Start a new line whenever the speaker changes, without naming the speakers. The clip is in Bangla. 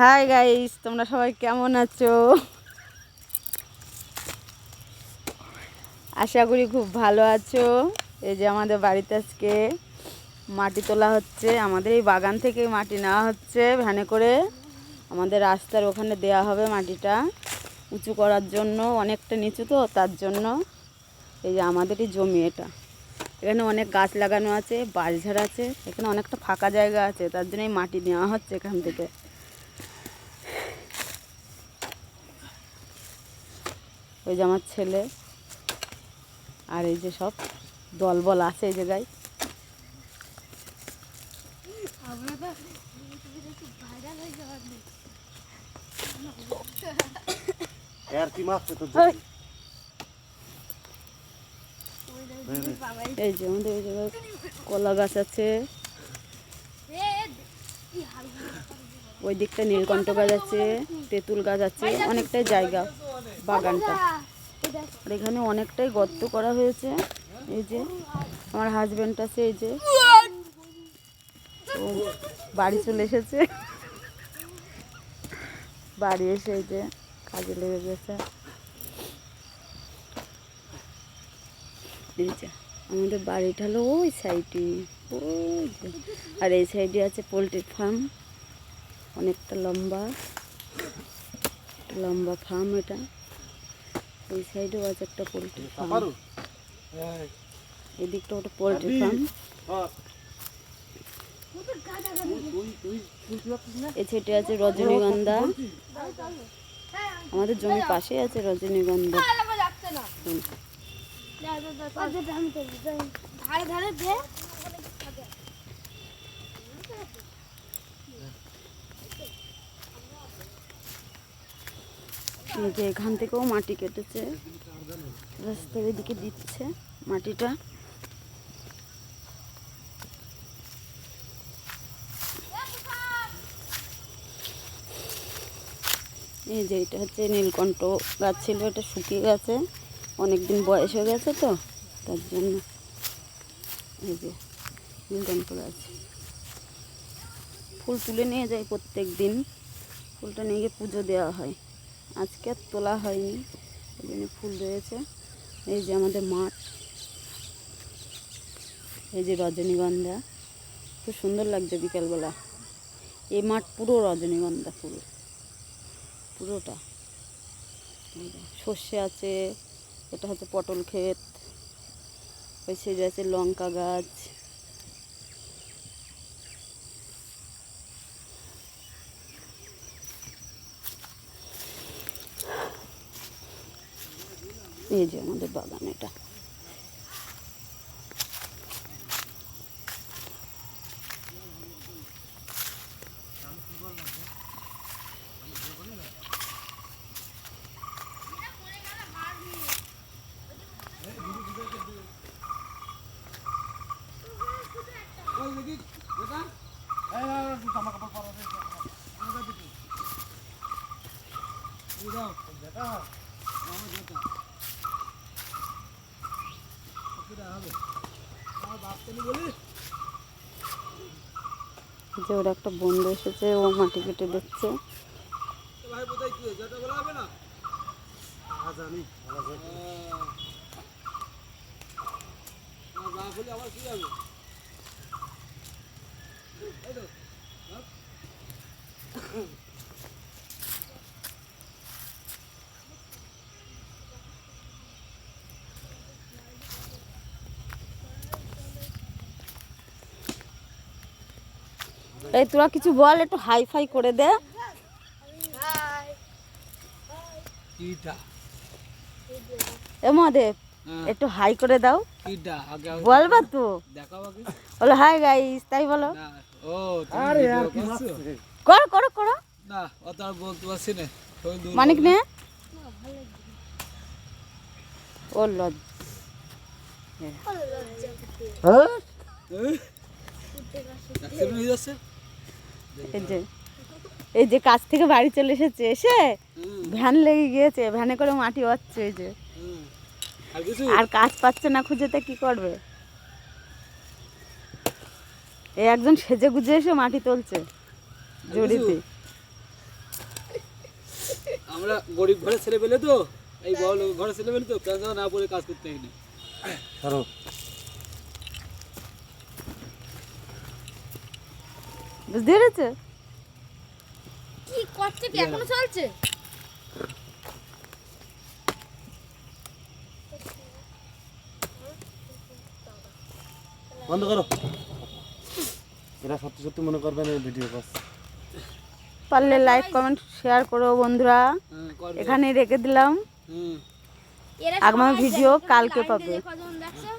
হাই গাইস, তোমরা সবাই কেমন আছো? আশা করি খুব ভালো আছো। এই যে আমাদের বাড়িতে আজকে মাটি তোলা হচ্ছে। আমাদের এই বাগান থেকে মাটি নেওয়া হচ্ছে ভ্যানে করে। আমাদের রাস্তার ওখানে দেয়া হবে মাটিটা উঁচু করার জন্য, অনেকটা নিচু তো তার জন্য। এই যে আমাদেরই জমি এটা, এখানে অনেক গাছ লাগানো আছে, বাঁশঝাড় আছে, এখানে অনেকটা ফাঁকা জায়গা আছে, তার জন্য এই মাটি নেওয়া হচ্ছে এখান থেকে। ওই যে আমার ছেলে আর এই যে সব দলবল আছে এই জায়গায়। এই যে আমাদের ওই জায়গায় কলা গাছ আছে, ওই দিকটা নীলকণ্ঠ গাছ আছে, তেঁতুল গাছ আছে, অনেকটাই জায়গা বাগানটা। আর এখানে অনেকটাই গর্ত করা হয়েছে। এই যে আমার হাজব্যান্ড আছে, এই যে ও বাড়ি চলে এসেছে, বাড়ি এসে এই যে কাজে লেগে গেছে। এই যে আমাদের বাড়িটা হলো ওই সাইডে, ওই যে, আর এই সাইডে আছে পোলট্রির ফার্ম, অনেকটা লম্বা লম্বা ফার্ম এটা। ওই সাইডেও আছে একটা পোলট্রি ফার্ম, এদিকটা ওটা পোলট্রি ফার্ম। এই সাইডে আছে রজনীগন্ধা, আমাদের জমির পাশে আছে রজনীগন্ধা। এই যে এখান থেকেও মাটি কেটেছে, রাস্তার এদিকে দিচ্ছে মাটিটা। এই যে এটা হচ্ছে নীলকণ্ঠ গাছ ছিল, এটা শুকিয়ে গেছে, অনেক দিন বয়স হয়ে গেছে তো তার জন্য। এই যে নীলকণ্ঠ গাছ, ফুল তুলে নিয়ে যায় প্রত্যেক দিন, ফুলটা নিয়ে গিয়ে পুজো দেওয়া হয়। আজকে আর তোলা হয়নি, এই জন্য ফুল রয়েছে। এই যে আমাদের মাঠ, এই যে রজনীগন্ধা, খুব সুন্দর লাগছে বিকালবেলা। এই মাঠ পুরো রজনীগন্ধা ফুল, পুরোটা। সর্ষে আছে, এটা হচ্ছে পটল ক্ষেত, ওই সাইডে আছে লঙ্কা গাছ। এই যে আমাদের বাগান এটা। যে ওর একটা বন্ধু এসেছে, ও মাটি কেটে দিচ্ছে। এই তোরা কিছু বল, একটু হাই ফাই করে দে। মহাদেব একটু হাই করে দাও, বলবা তো, বলো হাই গাইস, তাই বলো। করো করো করো, মানিক নে ও এই যে কাজ থেকে বাড়ি চলে এসেছে, এসে ভ্যান লেগে গিয়েছে, ভ্যানে করে মাটি হচ্ছে। এই যে আর কাজ পাচ্ছে না খুঁজে, তা কি করবে? এই একজন সেজে গুজে এসে মাটি তুলছে জড়িতে।
আমরা গরিব ঘরের ছেলে পেলে তো, এই বড় লোক ঘরের ছেলে পেলে তো প্যান্ট না পরে কাজ করতে হয় না।
ধরো
বুঝতে পেরেছো?
কি করছে কি এখনো চলছে?
বন্ধ করো। এরা সত্যি সত্যি মনে করবে না ভিডিও পাস।
পারলে লাইক কমেন্ট শেয়ার করো বন্ধুরা।
করবে।
এখানে রেখে দিলাম।
হুম।
এরা
আগামী
সবাই
ভিডিও
দেখো,
কালকে
লাইন
পাবে।
দিয়ে কজন দেখছে?